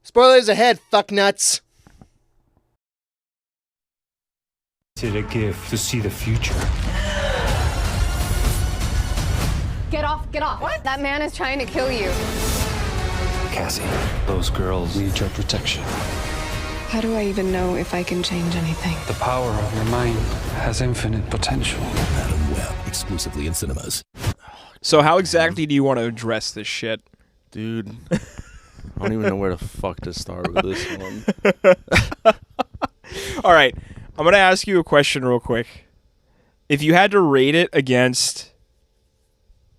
Spoilers ahead, fucknuts. To the gift to see the future. Get off, get off. What? That man is trying to kill you. Cassie, those girls need your protection. How do I even know if I can change anything? The power of your mind has infinite potential. Madam Web, exclusively in cinemas. So how exactly do you want to address this shit? Dude, I don't even know where the fuck to start with this one. All right, I'm going to ask you a question real quick. If you had to rate it against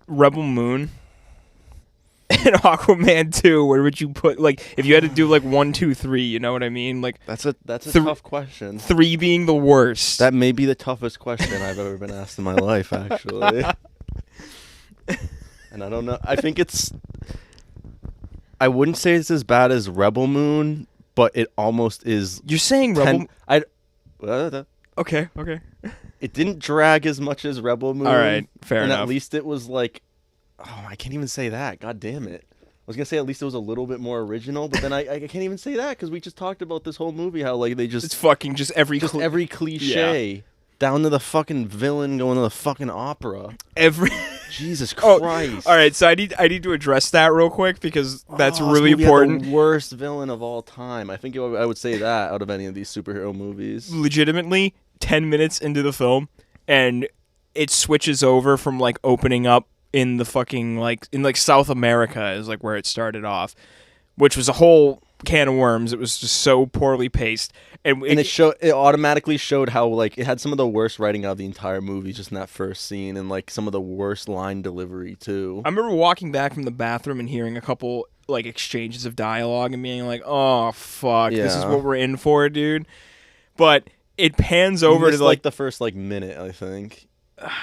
Rebel Moon and Aquaman 2, where would you put, like, if you had to do, like, 1, 2, 3, you know what I mean? Like, That's a tough question. 3 being the worst. That may be the toughest question I've ever been asked in my life, actually. And I don't know. I think I wouldn't say it's as bad as Rebel Moon, but it almost is. You're saying Rebel Moon? Okay. It didn't drag as much as Rebel Moon. All right, fair and enough. At least it was like, oh, I can't even say that. God damn it. I was going to say at least it was a little bit more original, but then I can't even say that because we just talked about this whole movie, how like they just... It's fucking just every cliche. Yeah. Down to the fucking villain going to the fucking opera. Jesus Oh, Christ. all right, so I need to address that real quick because that's really this movie had important. the worst villain of all time. I think I would say that out of any of these superhero movies. Legitimately, 10 minutes into the film, and it switches over from like opening up in the fucking in South America is like where it started off, which was a whole can of worms. It was just so poorly paced, and it automatically showed how like it had some of the worst writing out of the entire movie just in that first scene, and like some of the worst line delivery too. I remember walking back from the bathroom and hearing a couple like exchanges of dialogue and being like, "Oh fuck, this is what we're in for, dude." But it pans over to like the first like minute, I think,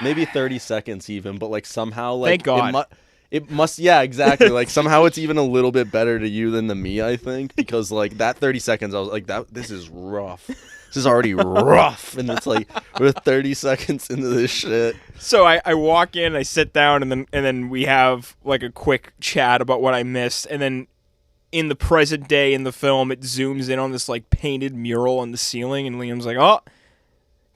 maybe 30 seconds even, but like somehow like thank God. It must, yeah, exactly. Like somehow it's even a little bit better to you than to me, I think, because like that 30 seconds, I was like, this is rough. This is already rough, and it's like we're 30 seconds into this shit. So I walk in, I sit down, and then we have like a quick chat about what I missed, and then in the present day in the film, it zooms in on this like painted mural on the ceiling, and Liam's like, "Oh,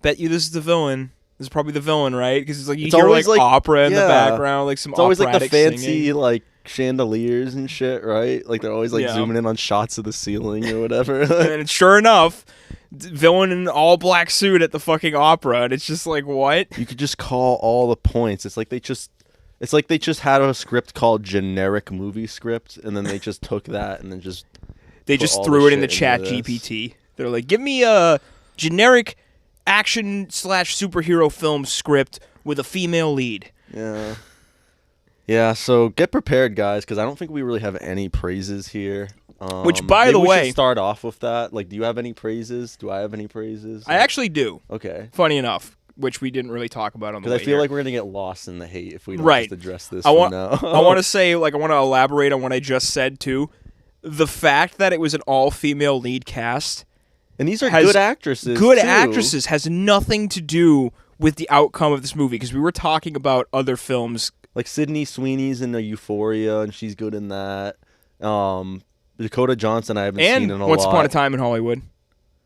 bet you this is the villain." This is probably the villain, right? Because it's like you hear like opera in the background, like some. It's always like the fancy singing. like chandeliers and shit, right? Like they're always like zooming in on shots of the ceiling or whatever. And sure enough, villain in an all black suit at the fucking opera, and it's just like, what? You could just call all the points. It's like they just had a script called generic movie script, and then they just took that and then just threw it in the chat GPT. They're like, give me a generic action / superhero film script with a female lead. Yeah, so get prepared, guys, because I don't think we really have any praises here. Which, by the way, we should start off with that. Like, do you have any praises? Do I have any praises? I actually do. Okay. Funny enough, which we didn't really talk about on the way because I feel here. like we're gonna get lost in the hate if we don't just address this. I want now. I want to say, like, I want to elaborate on what I just said too. The fact that it was an all-female lead cast. And these are good actresses. Good actresses has nothing to do with the outcome of this movie, because we were talking about other films. Like Sydney Sweeney's in Euphoria, and she's good in that. Dakota Johnson I haven't seen in a lot. And Once Upon a Time in Hollywood.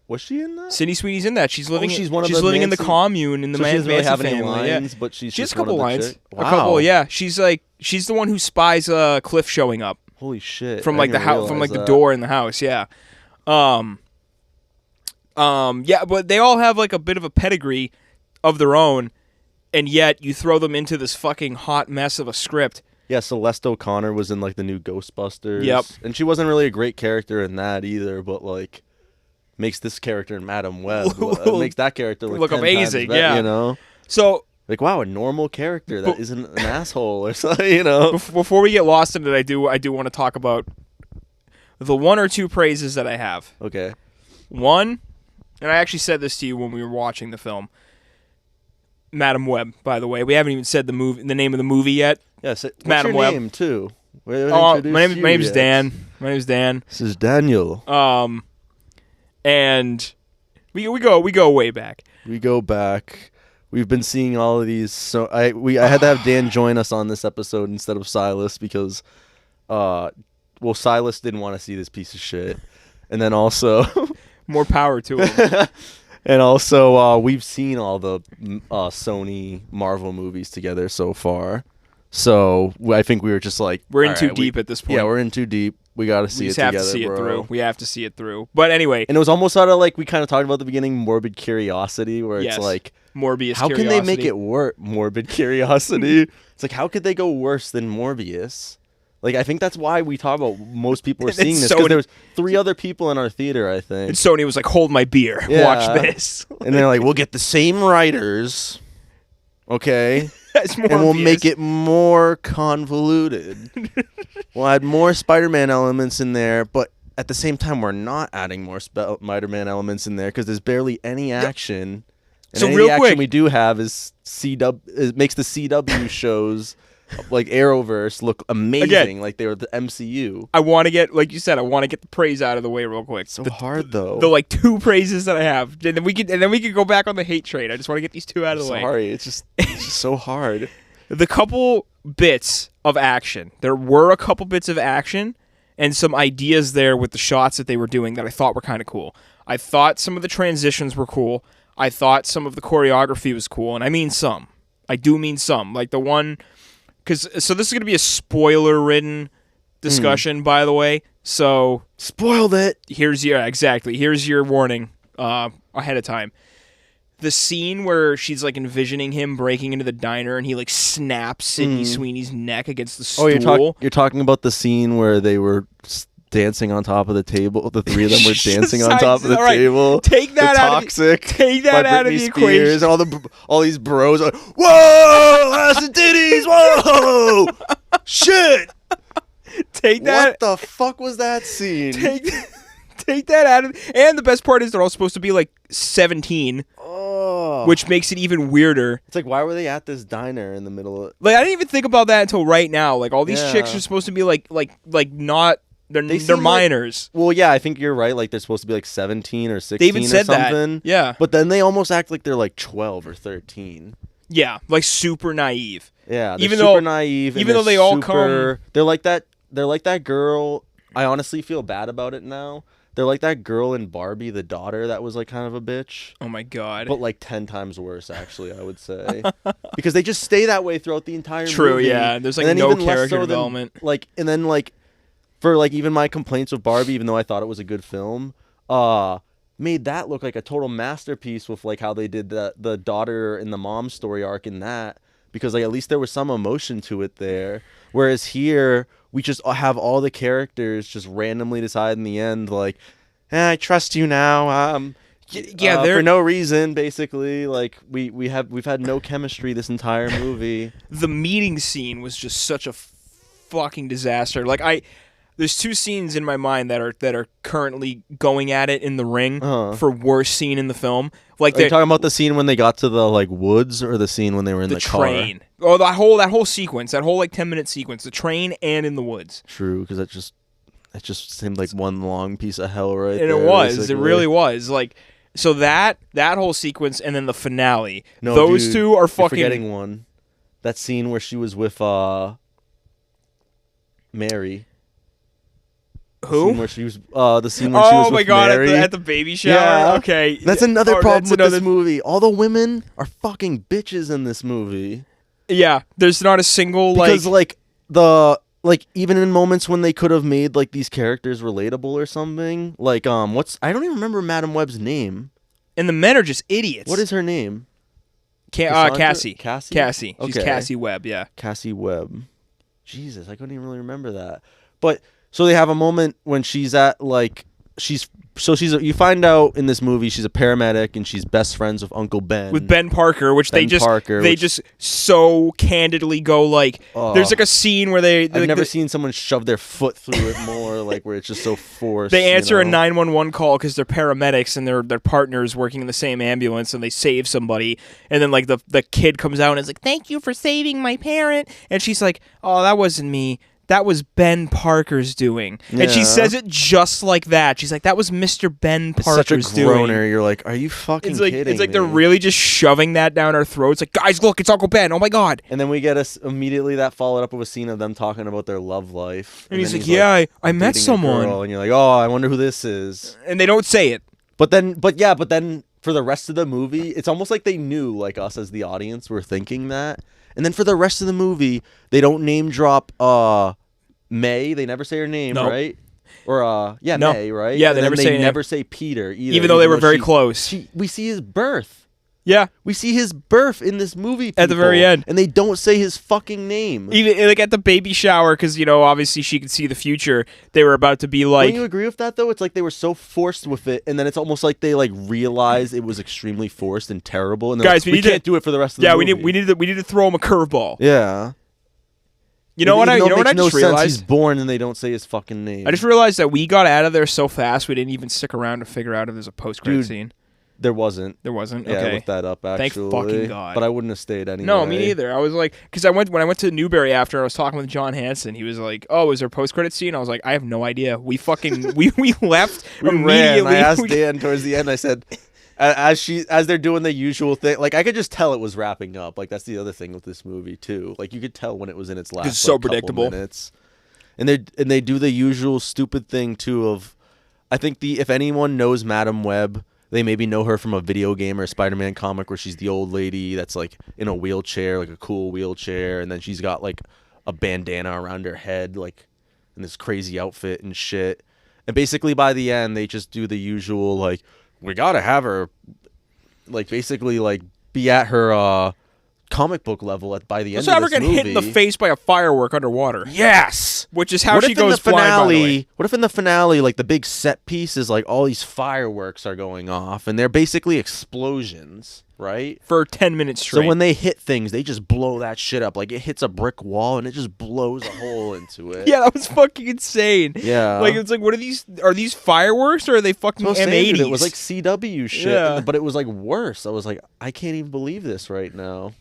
Was she in that? Sydney Sweeney's in that. She's living. She's living in the commune in the so she doesn't really have family. any lines, but she has a couple lines. Wow. A couple, yeah. She's the one who spies Cliff showing up. Holy shit! From like the house, from like the door in the house. Yeah. Yeah, but they all have like a bit of a pedigree of their own, and yet you throw them into this fucking hot mess of a script. Yeah, Celeste O'Connor was in like the new Ghostbusters. Yep. And she wasn't really a great character in that either, but like makes this character in Madam Web makes that character look 10 amazing. times better, yeah, you know. So like, wow, a normal character that isn't an asshole or something, you know. Before we get lost in it, I do want to talk about the one or two praises that I have. Okay. One, and I actually said this to you when we were watching the film. Madam Web, by the way, we haven't even said the name of the movie yet. Yes, what's Madam your Web. name too? My name's Dan. My name's Dan. This is Daniel. And we go way back. We go back. We've been seeing all of these. So I had to have Dan join us on this episode instead of Silas because, well, well, Silas didn't want to see this piece of shit, and then also More power to him. and also we've seen all the Sony Marvel movies together so far. So I think we were just like, We're in all too right, deep at this point. Yeah, we're in too deep. We got to see We it just have together, to see bro. it through. We have to see it through. But anyway. And it was almost out of like we kind of talked about at the beginning, morbid curiosity, where Yes. it's like, Morbius how curiosity. can they make it work? Morbid curiosity. It's like, how could they go worse than Morbius? Like, I think that's why we talk about most people are And seeing it's this, because Sony- there was 3 other people in our theater, I think. And Sony was like, hold my beer. Yeah. Watch this. And they're like, we'll get the same writers, okay? That's And we'll Morbius. make it more convoluted. We'll add more Spider-Man elements in there, but at the same time, we're not adding more Spider-Man elements in there because there's barely any action. And So any real action quick- we do have is it makes the CW shows like Arrowverse look amazing, Again. like they were the MCU. I want to get, like you said, I want to get the praise out of the way real quick. So hard though. The like 2 praises that I have, and then we can go back on the hate train. I just want to get these 2 out of the way. Sorry, it's just so hard. The couple bits of action. There were a couple bits of action and some ideas there with the shots that they were doing that I thought were kind of cool. I thought some of the transitions were cool. I thought some of the choreography was cool, and I mean some. I do mean some. Like the one, so this is going to be a spoiler-ridden discussion, by the way. So Spoiled it. here's your warning ahead of time. The scene where she's like envisioning him breaking into the diner and he like snaps Sydney Sweeney's neck against the stool. Oh, you're talking about the scene where they were dancing on top of the table. The 3 of them were dancing on top of the All right, table. take that the out of the- Toxic. take that by out of Britney the Spears, equation. and all these bros are, whoa, ass and titties, whoa, shit. Take that. What the fuck was that scene? Take that out of. And the best part is they're all supposed to be like 17, Oh. which makes it even weirder. It's like, why were they at this diner in the middle of? Like I didn't even think about that until right now. Like all these Yeah. chicks are supposed to be like not. They They're seem like- minors. Well, yeah, I think you're right. Like they're supposed to be like 17 or 16 They even said or something. that. Yeah. But then they almost act like they're like 12 or 13. Yeah, like super naive. Yeah, they're Even super though- naive. and even though they're they all super- They're like that. They're like that girl. I honestly feel bad about it now. They're like that girl in Barbie, the daughter that was like kind of a bitch, Oh my god. but like 10 times worse. Actually, I would say, because they just stay that way throughout the entire True, movie. yeah. There's, like, And then no even less character so than, development. like, and then like, for like even my complaints with Barbie, even though I thought it was a good film, made that look like a total masterpiece with like how they did the daughter and the mom story arc in that, because like at least there was some emotion to it there. Whereas here we just have all the characters just randomly decide in the end like, I trust you now. Yeah, they're for no reason, basically. Like we've had no chemistry this entire movie. the meeting scene was just such a fucking disaster. Like there's 2 scenes in my mind that are currently going at it in the ring for worst scene in the film. Like Are you the talking about the scene when they got to the like woods, or the scene when they were in the train. car? Oh, that whole sequence, that whole like 10-minute sequence, the train and in the woods. True, because it just seemed like one long piece of hell, right? And there, it was. basically. It really was. Like so that whole sequence and then the finale. No, those dude, 2 are you're fucking forgetting one. That scene where she was with Mary. Who? The scene where she was my with god, Mary. at the baby shower. Yeah. Okay. That's another problem that's with another- this movie. All the women are fucking bitches in this movie. Yeah, there's not a single Because even in moments when they could have made like these characters relatable or something, like I don't even remember Madam Web's name. and the men are just idiots. What is her name? Cassandra? Cassie? Cassie? Cassie. She's Okay. Cassie Webb. Yeah. Cassie Webb. Jesus, I couldn't even really remember that. But so they have a moment when she's at like you find out in this movie she's a paramedic and she's best friends with Uncle Ben. With Ben Parker, which they which- just so candidly go like. There's like a scene where I've never seen someone shove their foot through it more, like where it's just so forced. They answer a you know? 911 call because they're paramedics and they're partners working in the same ambulance and they save somebody. And then like the kid comes out and is like, "Thank you for saving my parent." And she's like, "Oh, that wasn't me. that was Ben Parker's doing. And she says it just like that. She's like, that was Mr. Ben Parker's such a groaner. doing. You're like, are you fucking kidding It's like me? they're really just shoving that down our throats. Like, guys, look, it's Uncle Ben. Oh my God. And then we get immediately that followed up with a scene of them talking about their love life. And he's then like, yeah, I "I'm met dating a someone." girl," and you're like, oh, I wonder who this is. And they don't say it. But then for the rest of the movie, it's almost like they knew, like us as the audience were thinking that. And then for the rest of the movie, they don't name drop May. They never say her name, Nope. right? Or No. May, right? Yeah, And they then never say her name. never say Peter either. Even though they were very close. We see his birth. Yeah. We see his birth in this movie, At the very people, end. and they don't say his fucking name. Even like at the baby shower, because obviously she could see the future. They were about to be like, Don't you agree with that though? It's like they were so forced with it, and then it's almost like they like realized it was extremely forced and terrible. And guys, like, we can't do it for the rest of the yeah, movie. we need to throw him a curveball. Yeah. You know what I Even though it makes just no sense. realized? He's born and they don't say his fucking name. I just realized that we got out of there so fast we didn't even stick around to figure out if there's a post-credit Dude, scene. There wasn't. There wasn't. Yeah, Okay. I looked that up actually. Thank fucking God. But I wouldn't have stayed anyway. No, me neither. I was like, because when I went to Newberry after, I was talking with John Hansen. He was like, "Oh, is there a post-credit scene?" I was like, "I have no idea." We fucking we left We immediately. ran. I asked Dan towards the end. I said, as they're doing the usual thing, like I could just tell it was wrapping up. Like that's the other thing with this movie too. Like you could tell when it was in its last. It's so like, couple predictable. Minutes. And they do the usual stupid thing too of, I think if anyone knows Madam Web, they maybe know her from a video game or a Spider-Man comic where she's the old lady that's like in a wheelchair, like a cool wheelchair, and then she's got like a bandana around her head, like in this crazy outfit and shit. And basically by the end, they just do the usual like, we gotta have her, like basically like be at her comic book level by the end So of ever this get movie. hit in the face by a firework underwater. Yes. Which is how What she if in goes the flying, by the way. finale? What if in the finale, like the big set piece is like all these fireworks are going off, and they're basically explosions, right? For 10 minutes straight. So when they hit things, they just blow that shit up. Like it hits a brick wall, and it just blows a hole into it. yeah, that was fucking insane. Yeah. Like, it's like, what are these? Are these fireworks or are they fucking So M80s? it was like CW shit, Yeah. but it was like worse. I was like, I can't even believe this right now.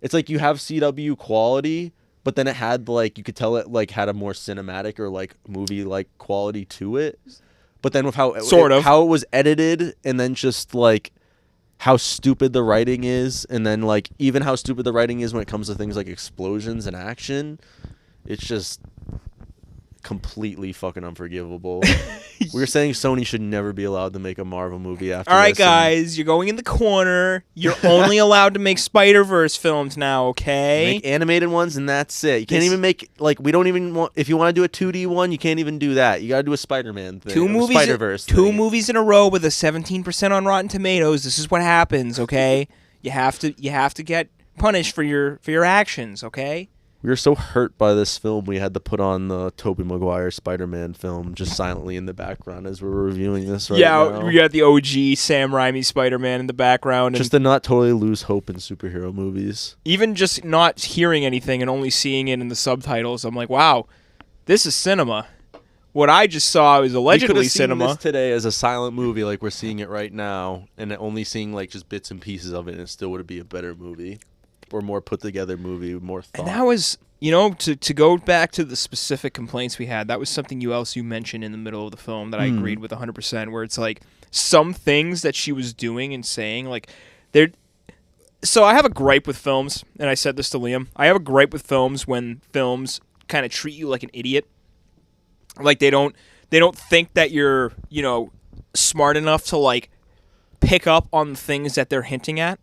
It's like you have CW quality, but then it had like you could tell it like had a more cinematic or like movie like quality to it. But then with how how it was edited, and then just like how stupid the writing is, and then like even how stupid the writing is when it comes to things like explosions and action, it's just completely fucking unforgivable. We were saying Sony should never be allowed to make a Marvel movie after All right, this, and guys, you're going in the corner. You're only allowed to make Spider-Verse films now, okay? make animated ones, and that's it. You can't This- even make like we don't even want. If you want to do a 2D one, you can't even do that. You got to do a Spider-Man thing, Spider-Verse. Two thing. movies in a row with a 17% on Rotten Tomatoes. This is what happens, okay? You have to get punished for your actions, okay? We were so hurt by this film, we had to put on the Tobey Maguire Spider-Man film just silently in the background as we're reviewing this right now. We got the OG Sam Raimi Spider-Man in the background. Just to not totally lose hope in superhero movies. Even just not hearing anything and only seeing it in the subtitles, I'm like, wow, this is cinema. What I just saw was We allegedly could have seen cinema. this today as a silent movie like we're seeing it right now, and only seeing like just bits and pieces of it, and it still would be a better movie. Or more put together movie with more thought. And that was, to go back to the specific complaints we had, that was something you mentioned in the middle of the film that I agreed with 100%, where it's like some things that she was doing and saying, like, they're. So I have a gripe with films, and I said this to Liam. I have a gripe with films when films kind of treat you like an idiot. Like they don't think that you're, smart enough to like pick up on the things that they're hinting at.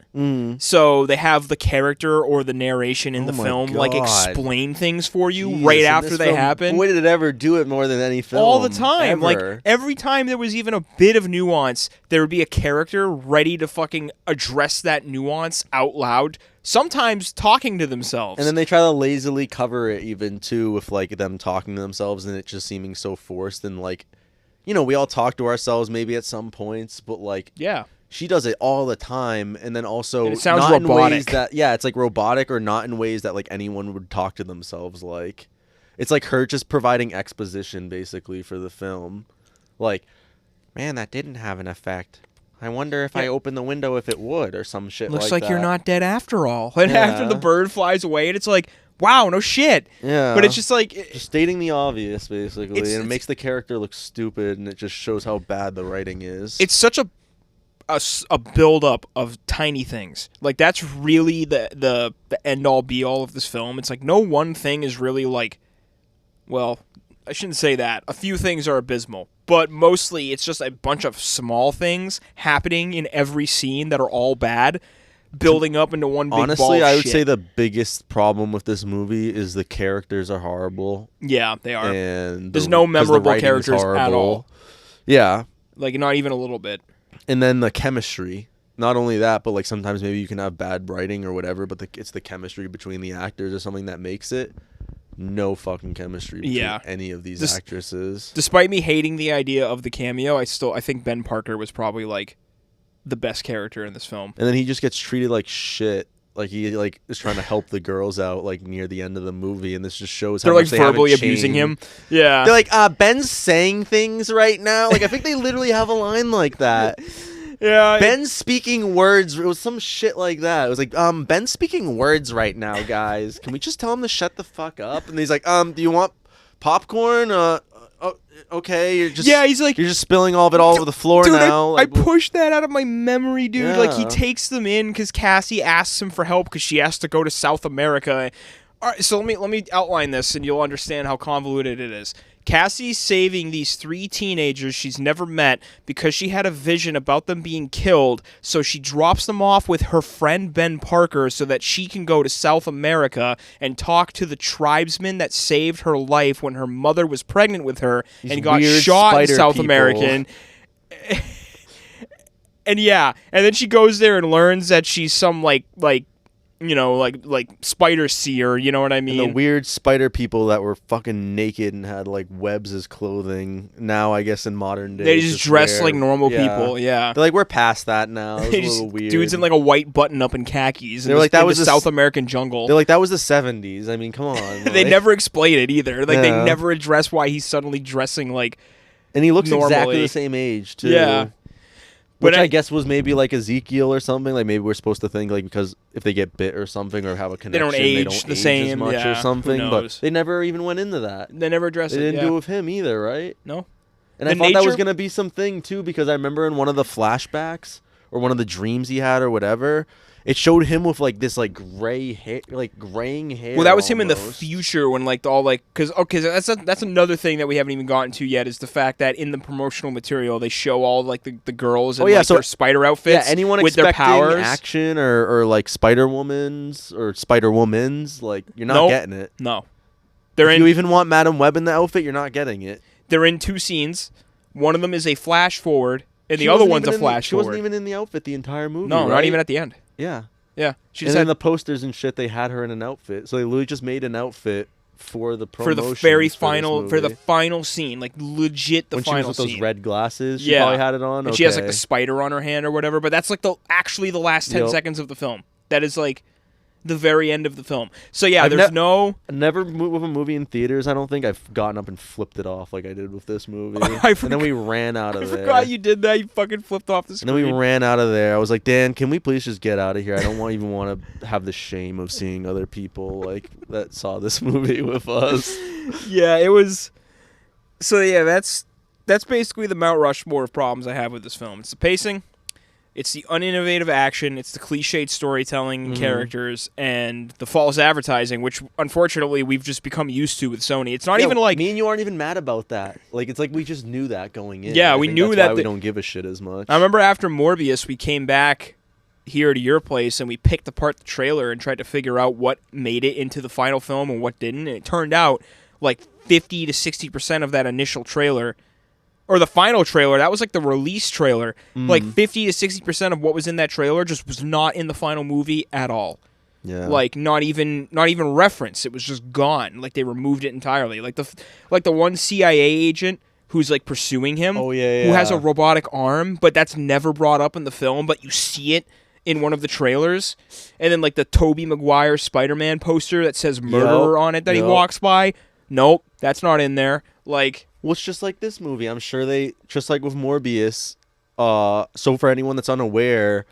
So they have the character or the narration in the my film like God. explain things for you Jesus, right and after this they film, happen. Boy, did it ever do it more than any film. All the time. Like ever. every time there was even a bit of nuance, there would be a character ready to fucking address that nuance out loud, sometimes talking to themselves. And then they try to lazily cover it even too with like them talking to themselves and it just seeming so forced, and like, we all talk to ourselves maybe at some points, but like yeah. she does it all the time, and then also And it sounds not in ways robotic. that it's like robotic or not in ways that like anyone would talk to themselves like. It's like her just providing exposition basically for the film. Like, man, that didn't have an effect. I wonder if I open the window if it would, or some shit Looks like like you're that. not dead after all. And after the bird flies away, and it's like, wow, no shit. Yeah. But it's just like just stating the obvious, basically, and it it's- makes the character look stupid, and it just shows how bad the writing is. it's such a build-up of tiny things. Like, that's really the end-all be-all of this film. It's like no one thing is really like, well, I shouldn't say that. A few things are abysmal, but mostly it's just a bunch of small things happening in every scene that are all bad, building up into one big ball Honestly, of I would shit. say the biggest problem with this movie is the characters are horrible. Yeah, they are. And There's no 'cause the memorable writing's characters at horrible. all. Yeah. Like, not even a little bit. And then the chemistry. Not only that, but like sometimes maybe you can have bad writing or whatever, but it's the chemistry between the actors or something that makes it. No fucking chemistry between any of these actresses. Despite me hating the idea of the cameo, I think Ben Parker was probably like the best character in this film. And then he just gets treated like shit. Like he like is trying to help the girls out like near the end of the movie, and this just shows They're how like much they verbally haven't abusing him. changed. Yeah. They're like, Ben's saying things right now. Like I think they literally have a line like that. Yeah. Ben's speaking words. It was some shit like that. It was like, Ben's speaking words right now, guys. Can we just tell him to shut the fuck up? And he's like, do you want popcorn? Okay. He's like, you're just spilling all of it all over the floor dude, now. I pushed that out of my memory, dude. Like, he Yeah. takes them in because Cassie asks him for help because she has to go to South America. All right, so let me outline this, and you'll understand how convoluted it is. Cassie's saving these 3 teenagers she's never met because she had a vision about them being killed, so she drops them off with her friend Ben Parker so that she can go to South America and talk to the tribesman that saved her life when her mother was pregnant with her and got weird shot in spider South people. American. And yeah, and then she goes there and learns that she's some like spider seer, you know what I mean? And the weird spider people that were fucking naked and had like webs as clothing. Now, I guess in modern days, They just dress like normal people. Yeah, They're like, we're past that now. It was a little weird. Dudes in like a white button-up and khakis. They were like, that was the a South American jungle. They're like, that was the 70s. I mean, come on. They like- never explain it either. Like, they Yeah. never address why he's suddenly dressing like. And he looks exactly normally. the same age too. Yeah. Which But I guess was maybe like Ezekiel or something. Like maybe we're supposed to think like because if they get bit or something or have a connection, don't age the as same, much yeah, or who something. But knows? they never even went into that. They never address They it. didn't yeah. do it with him either, right? No. And The I thought that was nature- gonna be something too because I remember in one of the flashbacks or one of the dreams he had or whatever, it showed him with like this like gray hair, like graying hair. Well, that was him in the almost. future when like all like because that's another thing that we haven't even gotten to yet is the fact that in the promotional material they show all like the girls in like, so- their spider outfits. Yeah, anyone with their expecting powers. action or like Spider Woman's or Spider Woman's, like you're not Nope. getting it. No, they're If in. you even want Madam Web in the outfit, you're not getting it. They're in 2 scenes. One of them is a flash forward, and the She other wasn't one's a even flash She forward. wasn't even in the outfit the entire movie. No, not right? even at the end. Yeah. Yeah, she And just then had the posters and shit, they had her in an outfit. So they literally just made an outfit for the for promotions the very this final for the movie. final scene, like legit the when she final was with scene. those red glasses, she Yeah. probably had it on. And she has like the Okay. spider on her hand or whatever. But that's like actually the last 10 Yep. seconds of the film. That is like the very end of the film. So yeah, I've there's ne- no. Never with a movie in theaters. I don't think I've gotten up and flipped it off like I did with this movie. I And then we ran out of I there. forgot you did that. You fucking flipped off the And screen. then we ran out of there. I was like, Dan, can we please just get out of here? I don't even want to have the shame of seeing other people like that saw this movie with us. Yeah, it was. So yeah, that's basically the Mount Rushmore of problems I have with this film. It's the pacing, it's the uninnovative action, it's the cliched storytelling and characters, and the false advertising, which unfortunately we've just become used to with Sony. It's not Yeah, even like me and you aren't even mad about that. Like it's like we just knew that going in. Yeah, I we think knew that's that why we the- don't give a shit as much. I remember after Morbius, we came back here to your place and we picked apart the trailer and tried to figure out what made it into the final film and what didn't. And it turned out like 50 to 60% of that initial trailer, or the final trailer, that was like the release trailer. Like 50 to 60% of what was in that trailer just was not in the final movie at all. Yeah. Like not even reference. It was just gone. Like they removed it entirely. Like the one CIA agent who's like pursuing him. Oh, yeah, Who has a yeah. robotic arm, but that's never brought up in the film. But you see it in one of the trailers, and then like the Tobey Maguire Spider-Man poster that says murderer on it that he Yep. walks by. Nope, that's not in there. Like. Well, it's just like this movie. I'm sure they just like with Morbius. So for anyone that's unaware,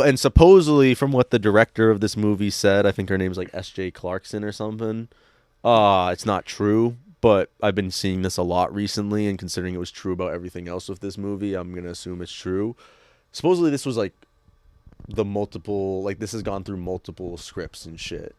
And supposedly, from what the director of this movie said, I think her name's like S.J. Clarkson or something. It's not true, but I've been seeing this a lot recently, and considering it was true about everything else with this movie, I'm gonna assume it's true. Supposedly, this was like this has gone through multiple scripts and shit.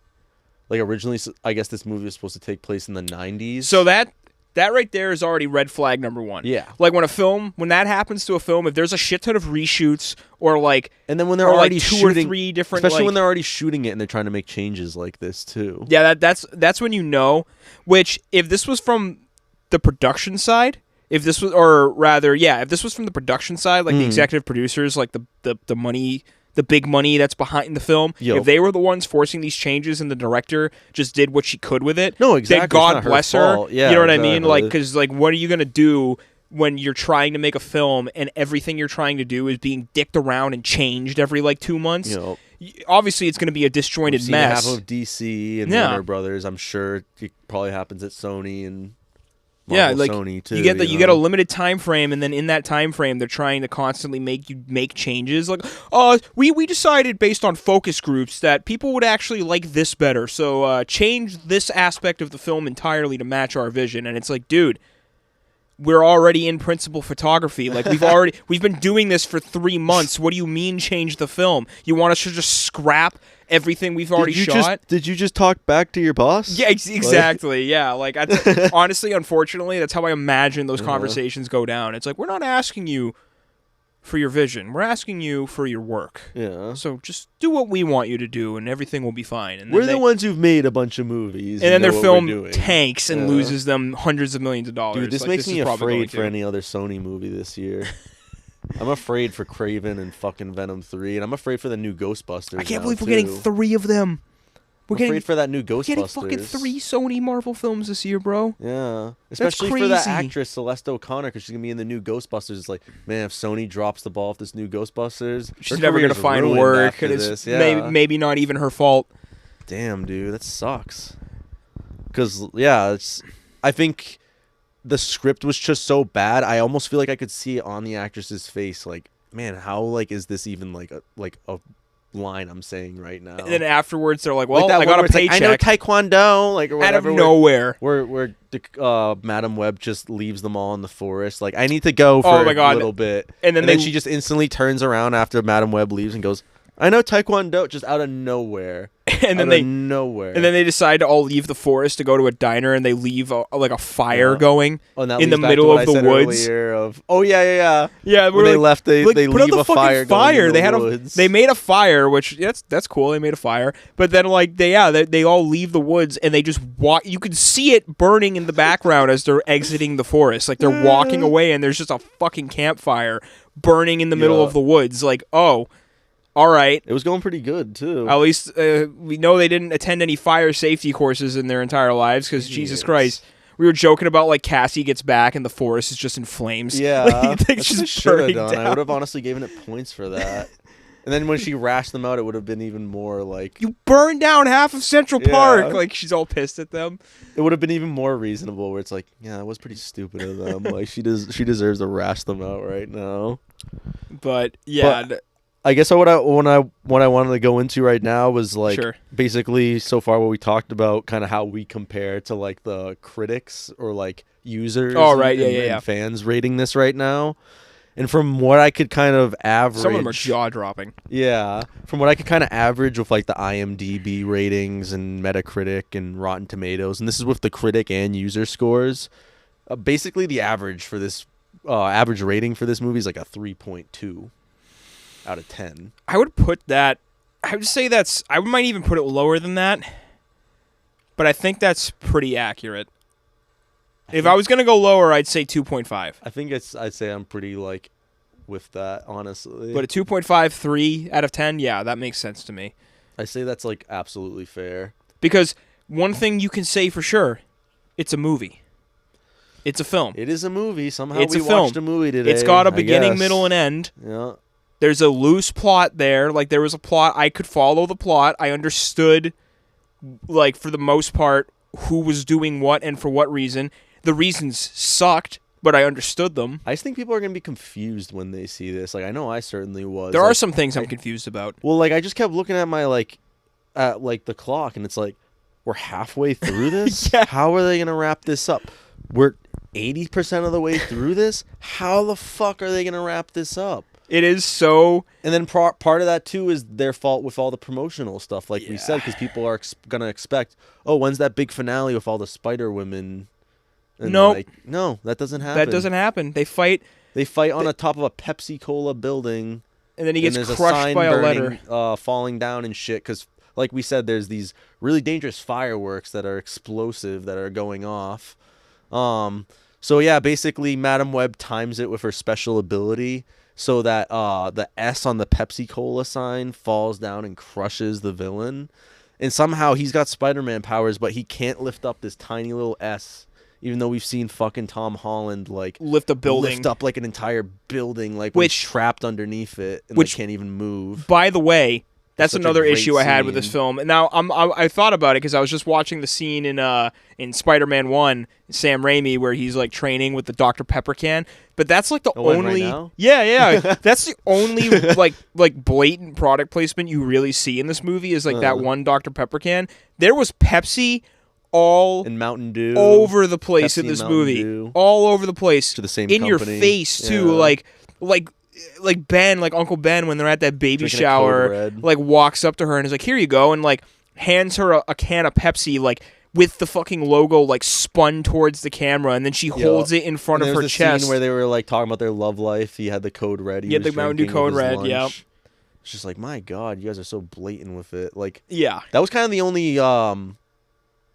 Like originally, I guess this movie was supposed to take place in the 90s. So that right there is already red flag number one. Yeah. Like when that happens to a film, if there's a shit ton of reshoots or like, and then when they're already like two shooting, or three different, especially like, when they're already shooting it and they're trying to make changes like this too. Yeah, that's when you know. Which if this was from the production side, if this was from the production side, like the executive producers, like the money. The big money that's behind the film. Yep. If they were the ones forcing these changes and the director just did what she could with it, no, exactly. then God bless her. Yeah, you know what exactly. I mean? Like, because like, what are you gonna do when you're trying to make a film and everything you're trying to do is being dicked around and changed every like 2 months? Yep. Obviously, it's gonna be a disjointed We've seen mess. half of DC and Warner Brothers. I'm sure it probably happens at Sony and. Marvel, like Sony too, you get a limited time frame, and then in that time frame, they're trying to constantly make changes. Like, we decided based on focus groups that people would actually like this better, so change this aspect of the film entirely to match our vision. And it's like, dude, we're already in principal photography. Like we've been doing this for 3 months. What do you mean change the film? You want us to just scrap everything we've already shot? Did you just talk back to your boss? Yeah, exactly. Yeah, like honestly, unfortunately, that's how I imagine those conversations go down. It's like, we're not asking you for your vision. We're asking you for your work. Yeah. So just do what we want you to do, and everything will be fine. And we're the ones who've made a bunch of movies. And then their film tanks and loses them hundreds of millions of dollars. Dude, this makes me afraid for any other Sony movie this year. I'm afraid for Kraven and fucking Venom 3, and I'm afraid for the new Ghostbusters. I can't believe we're getting 3 of them. I'm afraid for that new Ghostbusters. We're getting fucking 3 Sony Marvel films this year, bro. Yeah. Especially for that actress, Celeste O'Connor, because she's going to be in the new Ghostbusters. It's like, man, if Sony drops the ball with this new Ghostbusters, she's never going to find work. And it's maybe not even her fault. Damn, dude, that sucks. Because, yeah, I think the script was just so bad. I almost feel like I could see it on the actress's face. Like, man, how like is this even like a line I'm saying right now? And then afterwards, they're like, "Well, I got a paycheck." Like, I know Taekwondo, like or whatever. Out of nowhere, where Madam Web just leaves them all in the forest. Like, I need to go for a little bit, and then she just instantly turns around after Madam Web leaves and goes, "I know Taekwondo," just out of nowhere. And then they decide to all leave the forest to go to a diner, and they leave a fire going in the middle of the woods. Yeah. When they left, they leave a fire. They made a fire, which that's cool. They made a fire, but then they all leave the woods and they just walk. You can see it burning in the background as they're exiting the forest. Like they're walking away, and there's just a fucking campfire burning in the middle of the woods. Like, oh. All right. It was going pretty good, too. At least we know they didn't attend any fire safety courses in their entire lives because, Jesus Christ, we were joking about, like, Cassie gets back and the forest is just in flames. Yeah. Like, that's what I should have done. I would have honestly given it points for that. And then when she rashed them out, it would have been even more, like... You burned down half of Central Park! Like, she's all pissed at them. It would have been even more reasonable where it's like, yeah, that was pretty stupid of them. Like, she deserves to rash them out right now. But, yeah... I guess what I wanted to go into right now was like basically so far what we talked about, kind of how we compare to like the critics or like users and fans rating this right now. And from what I could kind of average, some of them are jaw dropping. Yeah, from what I could kind of average with like the IMDb ratings and Metacritic and Rotten Tomatoes, and this is with the critic and user scores. Basically, the average for this average rating for this movie is like a 3.2. out of 10. I would say I might even put it lower than that, but I think that's pretty accurate. If I was going to go lower, I'd say 2.5. I think I'd say I'm pretty like with that, honestly. But a 2.5, 3 out of 10, yeah, that makes sense to me. I say that's like absolutely fair. Because one thing you can say for sure, it's a movie. It's a film. It is a movie. Somehow we watched a movie today. It's got a beginning, middle, and end. Yeah. There's a loose plot there. Like, there was a plot. I could follow the plot. I understood, like, for the most part, who was doing what and for what reason. The reasons sucked, but I understood them. I just think people are gonna be confused when they see this. Like I know I certainly was. There are some things I'm confused about. Well, like I just kept looking at my the clock, and it's like we're halfway through this. Yeah. How are they gonna wrap this up? We're 80% of the way through this. How the fuck are they gonna wrap this up? It is so. And then part of that too is their fault with all the promotional stuff, like we said, because people are gonna expect, oh, when's that big finale with all the Spider Women? And Nope. no, that doesn't happen. That doesn't happen. They fight. They fight on the top of a Pepsi Cola building, And then he gets and there's crushed a sign by a burning, letter. falling down and shit. Because, like we said, there's these really dangerous fireworks that are explosive that are going off. So yeah, basically, Madam Web times it with her special ability so that the S on the Pepsi Cola sign falls down and crushes the villain. And somehow he's got Spider-Man powers, but he can't lift up this tiny little S. Even though we've seen fucking Tom Holland Lift a building. lift up like an entire building, like Which- he's trapped underneath it and which- they can't even move. By the way, that's Such a another great issue I had with this scene. film. And now I thought about it because I was just watching the scene in Spider-Man 1, Sam Raimi, where he's like training with the Dr. Pepper can. But that's like the one right only now? yeah that's the only like blatant product placement you really see in this movie is like that one Dr. Pepper can. There was Pepsi all And Mountain Dew over the place Pepsi in this Mountain movie, Dew. all over the place, To the same in your company. face too, Yeah. like Ben, like Uncle Ben, when they're at that baby Drinking a Code shower, Red. like walks up to her and is like, "Here you go," and like hands her a can of Pepsi, like with the fucking logo like spun towards the camera, and then she holds it in front And of there her was the chest. Scene where they were like talking about their love life. He had the Code Red. He had was the Mountain Dew drinking Code with his Red, lunch. yep. It's just like, my God, you guys are so blatant with it. Like Yeah, that was kind of the only.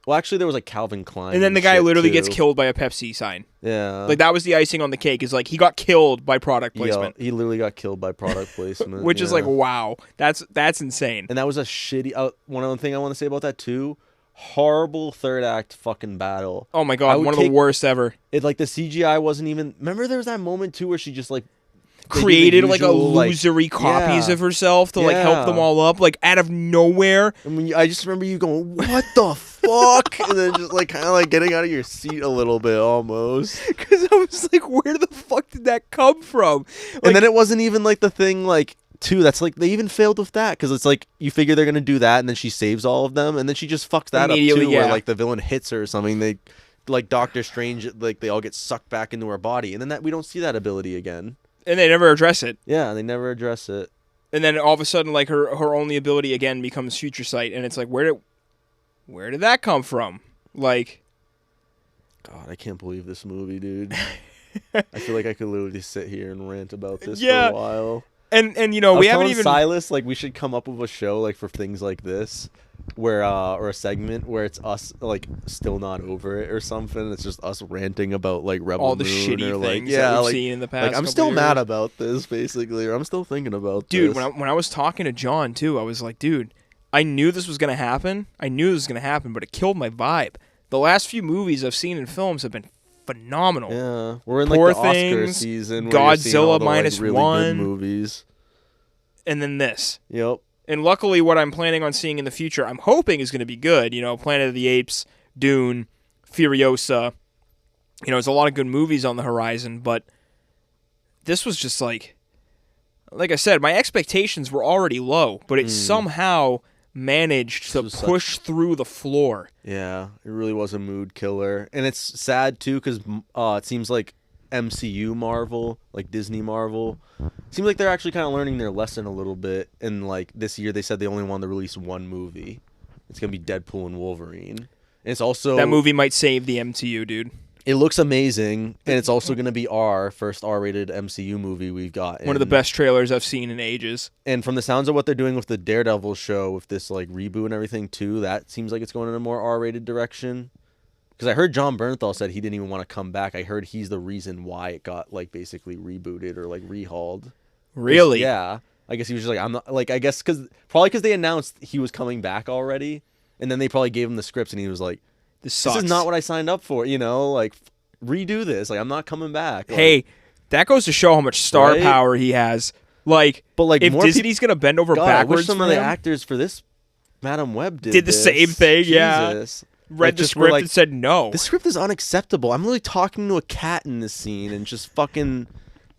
Well, actually, there was like Calvin Klein. and then the guy shit, literally gets too. killed by a Pepsi sign. Yeah. Like that was the icing on the cake. Is like he got killed by product Yeah, placement, he literally got killed by product placement. which is yeah. like wow, that's insane. And that was a shitty. One other thing I want to say about that too. Horrible third act fucking battle. Oh my I god, would one of the take- worst ever. It like the CGI wasn't even. Remember there was that moment too where she just like they do the Created like a usual, like- losery copies Yeah. of herself to like help them Yeah. all up, like out of nowhere. I mean, I just remember you going, "What the fuck?" and then just like kind of like getting out of your seat a little bit almost. Because I was like, where the fuck did that come from? And then it wasn't even like the thing like too. That's like they even failed with that because it's like you figure they're gonna do that and then she saves all of them and then she just fucks that up Immediately, too. Where yeah. like the villain hits her or something. They like Doctor Strange, like they all get sucked back into her body and then that we don't see that ability again. And they never address it. Yeah, they never address it. And then all of a sudden, like her only ability again becomes Future Sight, and it's like, where did that come from? Like, God, I can't believe this movie, dude. I feel like I could literally sit here and rant about this Yeah. for a while. and you know I was we haven't telling even. Silas like we should come up with a show like for things like this, where or a segment where it's us like still not over it or something. It's just us ranting about like Rebel All the Moon shitty or like things yeah, that we've like, seen in the past like I'm couple still mad years. about this basically, or I'm still thinking about Dude, this. when I was talking to John too, I was like, dude, I knew this was gonna happen. I knew this was gonna happen, but it killed my vibe. The last few movies I've seen in films have been phenomenal. Yeah, we're in Poor like the Oscar Things, season. Where you're seeing Godzilla all the, like, minus really one. good movies. And then this. Yep. And luckily, what I'm planning on seeing in the future, I'm hoping is going to be good. You know, Planet of the Apes, Dune, Furiosa. You know, there's a lot of good movies on the horizon, but this was just like I said, my expectations were already low, but it somehow managed to was push through the floor. Yeah, it really was a mood killer, and it's sad too because it seems like MCU Marvel, like Disney Marvel, seems like they're actually kind of learning their lesson a little bit. And like this year, they said they only wanted to release one movie. It's gonna be Deadpool and Wolverine. And it's also That movie might save the MCU, dude. It looks amazing, and it's also gonna be our first R-rated MCU movie we've got. One of the best trailers I've seen in ages. And from the sounds of what they're doing with the Daredevil show, with this like reboot and everything too, that seems like it's going in a more R-rated direction. Because I heard John Bernthal said he didn't even want to come back. I heard he's the reason why it got like basically rebooted or like rehauled. Really? Yeah. I guess he was just like, I'm not like, I guess probably because they announced he was coming back already, and then they probably gave him the scripts, and he was like, This sucks. "This is not what I signed up for." You know, like redo this. Like I'm not coming back. Like, Hey, that goes to show how much star Right? power he has. Like, But, like, if more Disney's gonna bend over God, I wish backwards some for of the him, actors for this Madam Web Did the this. same thing, yeah. Jesus. read the script and said no. This script is unacceptable. I'm literally talking to a cat in this scene and just fucking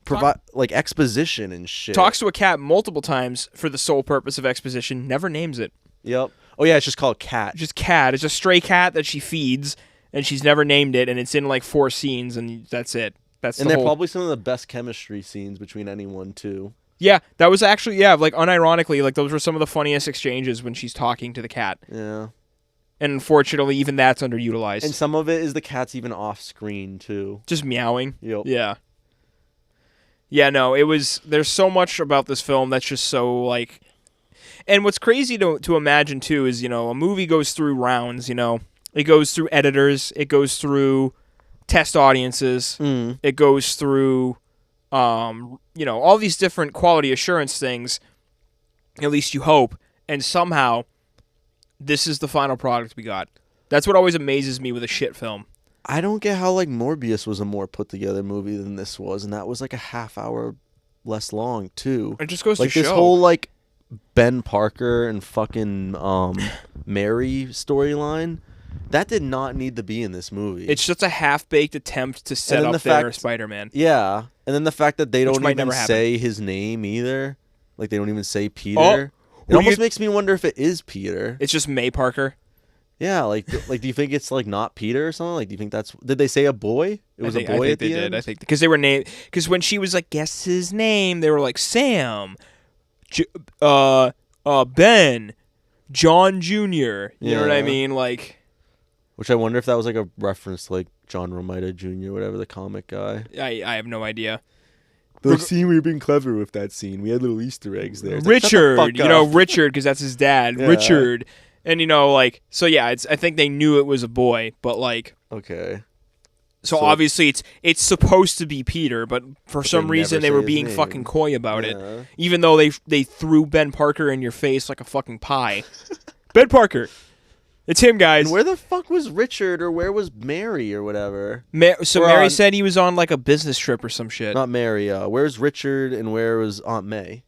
provide like exposition and shit. Talks to a cat multiple times for the sole purpose of exposition. Never names it. Yep. Oh yeah, it's just called Cat. Just cat. It's a stray cat that she feeds, and she's never named it, and it's in like 4 scenes, and that's it. And they're probably some of the best chemistry scenes between anyone too. Yeah, that was actually like unironically, like those were some of the funniest exchanges when she's talking to the cat. Yeah. And unfortunately, even that's underutilized. And some of it is the cat's even off screen too. Just meowing. Yep. Yeah. Yeah, no, there's so much about this film that's just so like, and what's crazy to imagine too is, a movie goes through rounds, it goes through editors, it goes through test audiences, it goes through, all these different quality assurance things, at least you hope, and somehow this is the final product we got. That's what always amazes me with a shit film. I don't get how like Morbius was a more put together movie than this was, and that was like a half hour less long too. It just goes like to show. This whole like Ben Parker and fucking Mary storyline, that did not need to be in this movie. It's just a half-baked attempt to set up their Spider-Man. Yeah, and then the fact that they don't even say his name either. Like they don't even say Peter. It almost makes me wonder if it is Peter. It's just May Parker. Yeah, like do you think it's like not Peter or something? Like, do you think that's? Did they say a boy? It was a boy. I think they did. I think because they were named. Because when she was like, guess his name, they were like Sam, Ben, John Jr. You know what I mean? Like, which I wonder if that was like a reference to like John Romita Jr., whatever, the comic guy. I have no idea. The scene, we were being clever with that scene. We had little Easter eggs there. It's Richard, like, Richard, because that's his dad. Yeah. Richard. And, so yeah, I think they knew it was a boy, but like... Okay. So obviously it's supposed to be Peter, but for some reason they were being fucking coy about it. Even though they threw Ben Parker in your face like a fucking pie. Ben Parker! It's him, guys. And where the fuck was Richard, or where was Mary, or whatever? Mary said he was on like a business trip or some shit. Not Mary. Where's Richard, and where was Aunt May?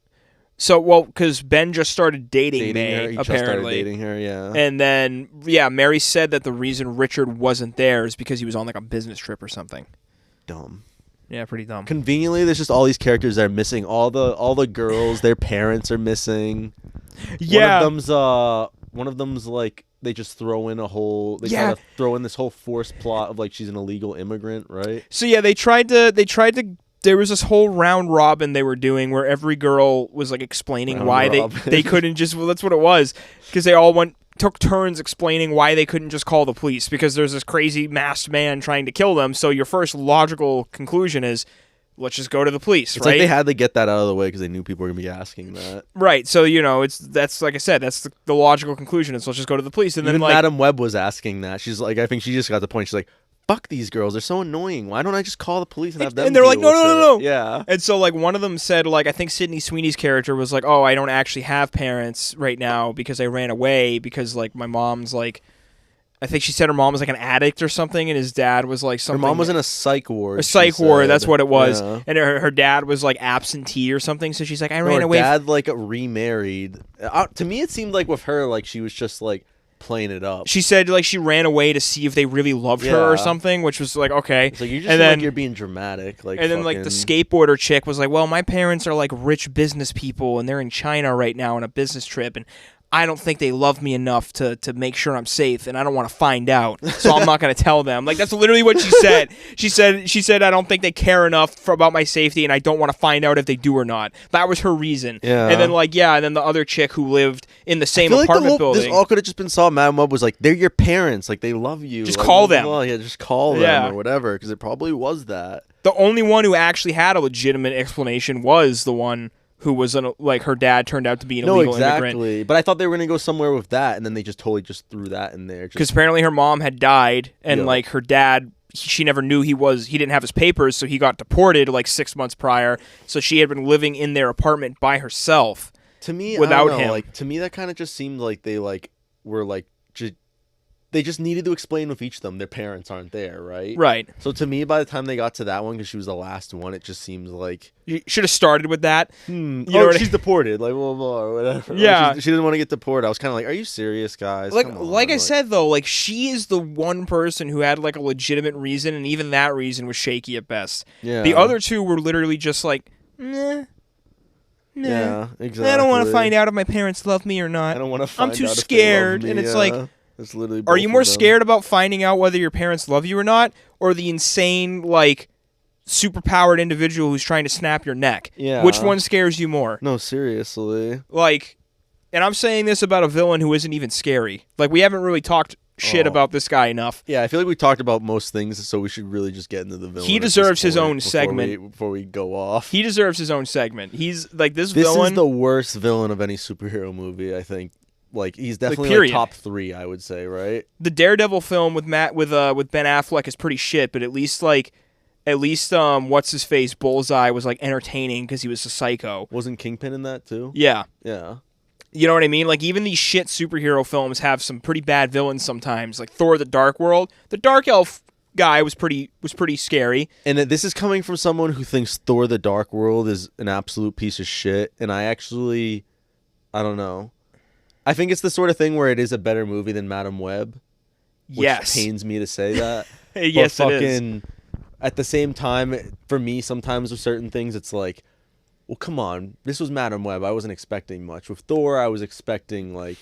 So, because Ben just started dating May, her. He apparently. Just started dating her, yeah. And then, Mary said that the reason Richard wasn't there is because he was on like a business trip or something. Dumb. Yeah, pretty dumb. Conveniently, there's just all these characters that are missing. All the girls, their parents are missing. Yeah. One of them's like, they just throw in a whole... They try to throw in this whole forced plot of like she's an illegal immigrant, right? So yeah, they tried to... There was this whole round robin they were doing where every girl was like explaining why they couldn't just... Well, that's what it was. Because they all took turns explaining why they couldn't just call the police. Because there's this crazy masked man trying to kill them. So your first logical conclusion is, let's just go to the police, it's right? Like they had to get that out of the way because they knew people were going to be asking that. Right. So, that's like I said, that's the logical conclusion is let's just go to the police. And even then Madam Webb was asking that. She's like, I think she just got the point. She's like, fuck these girls. They're so annoying. Why don't I just call the police and have them And they're like, no. Yeah. And so, like, one of them said, like, I think Sydney Sweeney's character was like, oh, I don't actually have parents right now because I ran away because, like, my mom's, like, I think she said her mom was, like, an addict or something, and his dad was, like, something. Her mom was in a psych ward. A psych ward, that's what it was. Yeah. And her dad was, like, absentee or something, so she's like, I ran away. Her dad, like, remarried. To me, it seemed like with her, like, she was just, like, playing it up. She said like she ran away to see if they really loved her or something, which was like okay. It's like you just like you're being dramatic, like. And then like the skateboarder chick was like, "Well, my parents are like rich business people, and they're in China right now on a business trip, and I don't think they love me enough to make sure I'm safe, and I don't want to find out, so I'm not going to tell them." Like that's literally what she said. She said I don't think they care enough about my safety, and I don't want to find out if they do or not. That was her reason. Yeah. And then and then the other chick who lived in the same apartment building. This all could have just been solved. Madam Webb was like, "They're your parents. Like they love you. Just like, call them. Yeah, just call them or whatever." Because it probably was that. The only one who actually had a legitimate explanation was the one who was like her dad turned out to be an illegal immigrant. But I thought they were gonna go somewhere with that, and then they just totally just threw that in there. Because apparently her mom had died, and like her dad, she never knew he didn't have his papers, so he got deported like 6 months prior. So she had been living in their apartment by herself. To me, without I don't know, him, like to me that kind of just seemed like they like were like they just needed to explain with each of them their parents aren't there, right? Right. So to me, by the time they got to that one, because she was the last one, it just seems like You should have started with that. you know what I- she's deported, like blah blah or whatever. Yeah. Like, she didn't want to get deported. I was kind of like, are you serious, guys? Like Come on. like I said though, like she is the one person who had like a legitimate reason, and even that reason was shaky at best. Yeah. The other two were literally just like, nah. Yeah, exactly. I don't want to find out if my parents love me or not. I don't want to find I'm too out if they love scared, me, and it's yeah. like, It's literally are both you of more them. scared about finding out whether your parents love you or not, or the insane like superpowered individual who's trying to snap your neck? Yeah. Which one scares you more? No, seriously. Like, and I'm saying this about a villain who isn't even scary. Like, we haven't really talked shit about this guy enough. Yeah, I feel like we talked about most things, so we should really just get into the villain. He at this deserves his point own segment. before we go off. He deserves his own segment. He's like this This villain. is the worst villain of any superhero movie, I think. Like he's definitely period. top 3, I would say, right? The Daredevil film with Ben Affleck is pretty shit, but at least what's his face Bullseye was like entertaining because he was a psycho. Wasn't Kingpin in that too? Yeah. Yeah. You know what I mean? Like, even these shit superhero films have some pretty bad villains sometimes. Like Thor: The Dark World. The Dark Elf guy was pretty scary. And this is coming from someone who thinks Thor: The Dark World is an absolute piece of shit, and I don't know. I think it's the sort of thing where it is a better movie than Madam Web. Which Yes. pains me to say that. Yes, but it is. fucking, at the same time, for me, sometimes with certain things, it's like, well, come on. This was Madam Web. I wasn't expecting much. With Thor, I was expecting, like...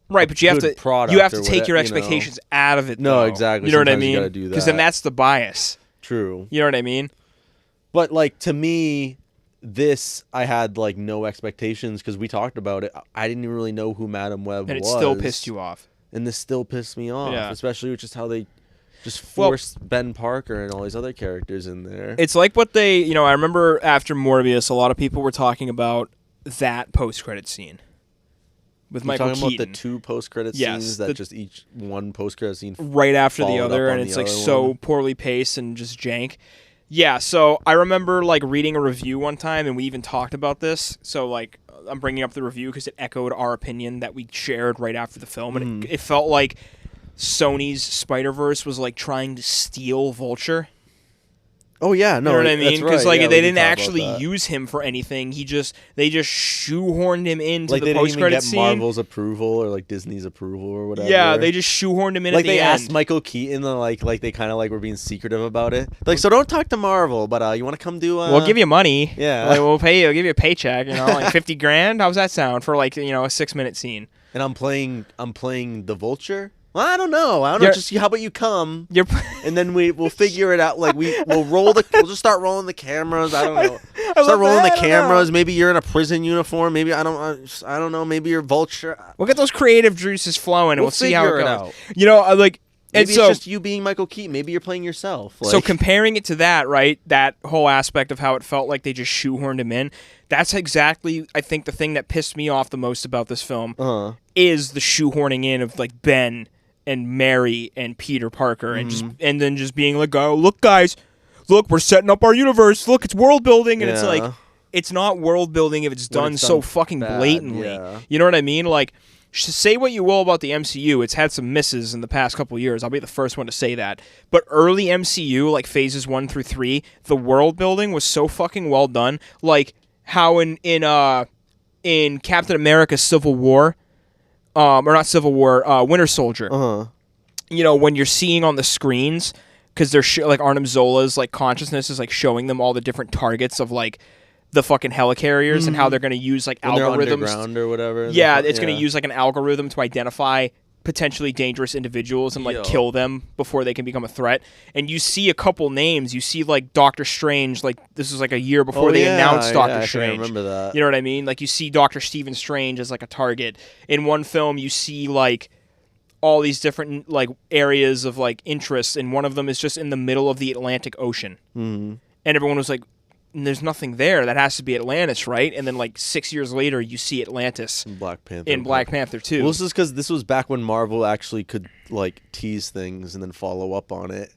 Right, but you have good to product take or your whatever, expectations out of it. No, though. exactly. You know what I Sometimes you mean? gotta do Because then that. that's the bias. True. You know what I mean? But, like, to me, this, I had, like, no expectations because we talked about it. I didn't even really know who Madam Web And was. it still pissed you off. And this still pissed me off, Yeah. especially with just how they just forced Ben Parker and all these other characters in there. It's like what they, I remember after Morbius, a lot of people were talking about that post-credit scene with You're Michael talking Keaton. about the 2 post-credit Yes, scenes that just each one post-credit scene right after the followed other, up and on it's the like other so one. poorly paced and just jank. Yeah, so I remember like reading a review one time, and we even talked about this. So like I'm bringing up the review because it echoed our opinion that we shared right after the film, and it felt like Sony's Spider-Verse was like trying to steal Vulture. Oh yeah, no, You know what I mean? Because Like they didn't actually use him for anything. They just shoehorned him into like the they didn't even post-credit get scene. Marvel's approval or like Disney's approval or whatever. Yeah, they just shoehorned him in like at the they end. asked Michael Keaton, and like they kind of like were being secretive about it. Like, so don't talk to Marvel, but you want to come do? We'll give you money. Yeah. Like, we'll pay you. We'll give you a paycheck. Like $50,000. How's that sound for like a 6-minute scene? And I'm playing the Vulture. Well, I don't know. Just how about you come? You're And then we'll figure it out. Like we'll just start rolling the cameras. I don't know. love Start rolling that. the I don't know. cameras. Maybe you're in a prison uniform. Maybe I don't know. Maybe you're Vulture. We'll get those creative juices flowing, and We'll we'll see how figure it it goes. out. And Maybe so it's just you being Michael Keaton. Maybe you're playing yourself. so Like, comparing it to that, right? That whole aspect of how it felt like they just shoehorned him in. That's exactly, I think, the thing that pissed me off the most about this film is the shoehorning in of like Ben and Mary and Peter Parker, and then just being like, "Oh, look, guys, look, we're setting up our universe. Look, it's world building," and it's Yeah. like, it's not world building if it's done so fucking bad, blatantly. yeah. You know what I mean? Like, say what you will about the MCU, it's had some misses in the past couple years. I'll be the first one to say that. But early MCU, like phases 1 through 3, the world building was so fucking well done. Like how in Captain America: Civil War, or not Civil War, Winter Soldier. When you're seeing on the screens, because they're like Arnim Zola's like consciousness is like showing them all the different targets of like the fucking helicarriers and how they're going to use like when they're algorithms. underground or whatever. Yeah, it's going to use like an algorithm to identify potentially dangerous individuals and like kill them before they can become a threat. And you see a couple names. You see like Doctor Strange. Like this was like a year before they announced Doctor Strange. I remember that. You know what I mean? Like you see Doctor Stephen Strange as like a target. In one film, you see like all these different like areas of like interest, and one of them is just in the middle of the Atlantic Ocean. And everyone was like, there's nothing there. That has to be Atlantis, right? And then like 6 years later, you see Atlantis Black Panther. in Black Panther 2. Well, this is because this was back when Marvel actually could like tease things and then follow up on it.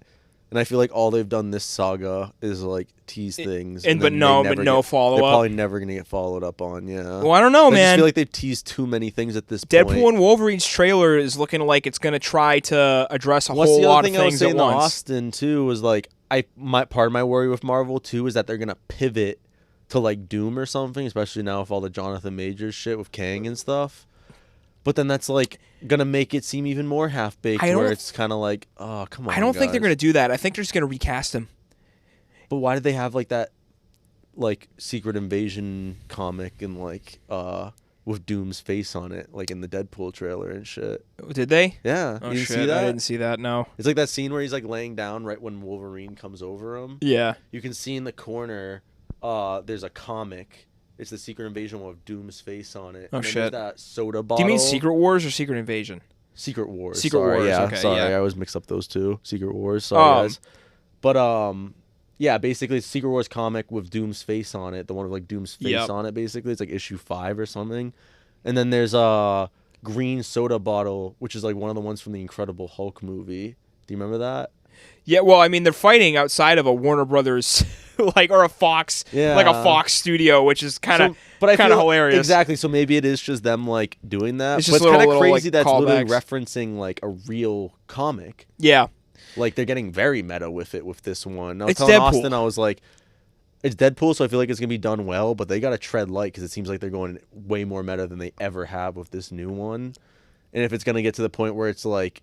And I feel like all they've done this saga is like tease things, but then no They're follow-up. probably never gonna get followed up on. Yeah. Well, I don't know, I man. just feel like they've teased too many things at this Deadpool point. and Wolverine's trailer is looking like it's gonna try to address a What's whole the lot other of thing I was things saying at to once. Austin too was like part of my worry with Marvel too is that they're gonna pivot to like Doom or something, especially now with all the Jonathan Majors shit with Kang and stuff. But then that's like gonna make it seem even more half baked, where it's kind of like, oh come on. I don't think they're guys. gonna do that. I think they're just gonna recast him. But why did they have like that, like Secret Invasion comic and like with Doom's face on it, like in the Deadpool trailer and shit? Did they? Yeah. Oh You didn't shit! see that? I didn't see that. No. It's like that scene where he's like laying down right when Wolverine comes over him. Yeah. You can see in the corner, there's a comic. It's the Secret Invasion with Doom's face on it. Oh, and then shit. there's that soda bottle. Do you mean Secret Wars or Secret Invasion? Secret Wars. Secret sorry, Wars, Yeah, okay, sorry. yeah. I always mix up those two. Secret Wars. Sorry, guys. But yeah, basically it's Secret Wars comic with Doom's face on it. The one with like Doom's face on it. Basically, it's like issue 5 or something. And then there's a green soda bottle, which is like one of the ones from the Incredible Hulk movie. Do you remember that? Yeah, well, I mean, they're fighting outside of a Warner Brothers, or a Fox, like a Fox studio, which is kind of hilarious. Exactly. So maybe it is just them like doing that. It's But just it's kind of little, crazy like, that's literally callbacks. referencing like a real comic. Yeah. Like they're getting very meta with this one. I was It's telling Deadpool. Austin, I was like, it's Deadpool, so I feel like it's gonna be done well, but they gotta tread light because it seems like they're going way more meta than they ever have with this new one. And if it's gonna get to the point where it's like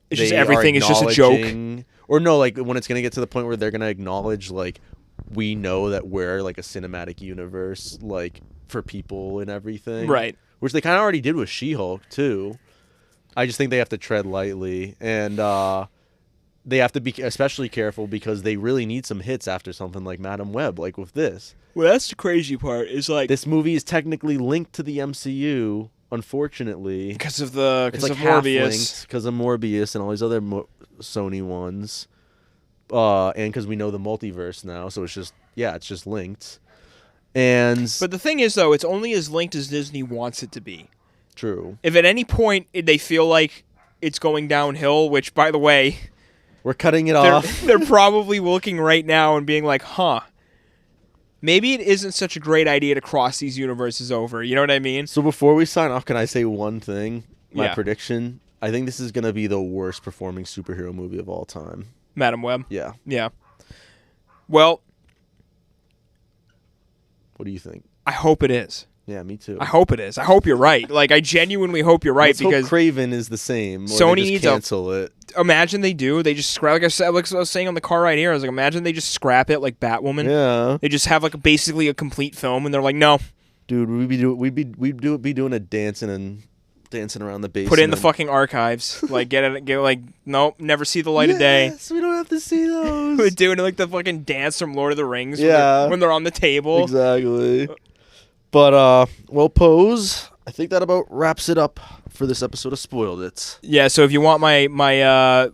It's just everything is just a joke. acknowledging- or no, like when it's gonna get to the point where they're gonna acknowledge like we know that we're like a cinematic universe, like for people and everything, Right. Which they kind of already did with She-Hulk too. I just think they have to tread lightly, and they have to be especially careful because they really need some hits after something like Madam Web, like with this. Well, that's the crazy part. Is like This movie is technically linked to the MCU, unfortunately. because of It's like half Morbius. linked because of Morbius and all these other Sony ones, and because we know the multiverse now, so it's just linked. And But the thing is, though, it's only as linked as Disney wants it to be. true, If at any point they feel like it's going downhill, which, by the way, we're cutting it they're, off. they're probably looking right now and being like, huh, maybe it isn't such a great idea to cross these universes over. You know what I mean? So before we sign off, can I say one thing? My Yeah. prediction. I think this is gonna be the worst performing superhero movie of all time. Madam Web. Yeah. Yeah. Well, What do you think? I hope it is. Yeah, me too. I hope it is. I hope you're right. Like, I genuinely hope you're right Let's hope because Craven is the same. Or Sony they just needs cancel it. imagine they do. They just scrap. Like I said, like I was saying on the car right here, I was like, imagine they just scrap it like Batwoman. Yeah, They just have like basically a complete film, and they're like, no, dude, we'd be doing a dancing around the basement. put it in the fucking archives. Like, get like, nope, never see the light of day. Yes, we don't have to see We're those. doing like the fucking dance from Lord of the Rings. Yeah. when they're on the table. Exactly. But well, Pose, I think that about wraps it up for this episode of Spoiled It. Yeah. So if you want my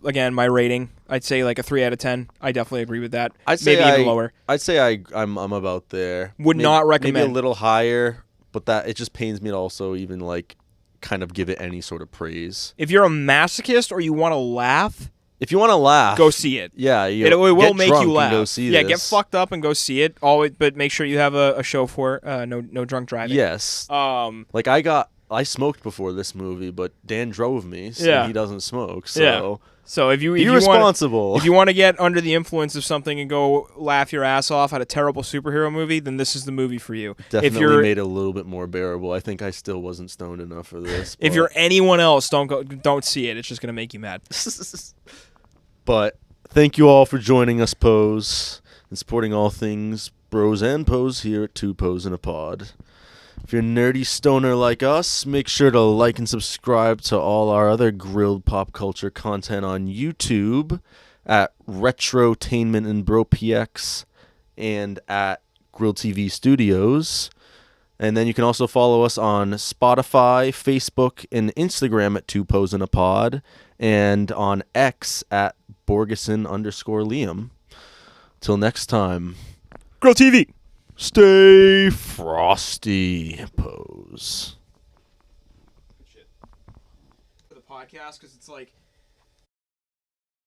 again my rating, I'd say like a 3 out of 10. I definitely agree with that. I'd say maybe even lower. I'd say I'm about there. Would not recommend. Maybe a little higher, but that it just pains me to also even like kind of give it any sort of praise. If you're a masochist or you want to laugh, If you want to laugh, go see it. Yeah, It will get make drunk you and laugh. Go see yeah, this. get fucked up and go see it. Always, but make sure you have a show for it. No drunk driving. Yes. Like I smoked before this movie, but Dan drove me, so Yeah. he doesn't smoke. So Yeah. So if you be if you responsible. want, if you want to get under the influence of something and go laugh your ass off at a terrible superhero movie, then this is the movie for you. Definitely if you're made it a little bit more bearable. I think I still wasn't stoned enough for this. if but- you're anyone else, don't see it. It's just gonna make you mad. But thank you all for joining us, Pose, and supporting all things Bros and Pose here at Two Pose in a Pod. If you're a nerdy stoner like us, make sure to like and subscribe to all our other grilled pop culture content on YouTube at retro-TAINMENT and BroPX and at Grill TV Studios. And then you can also follow us on Spotify, Facebook, and Instagram at Two Pose in a Pod, and on X at Borgeson_Liam. Till next time, Girl TV. stay frosty, Pose. For the podcast, because it's like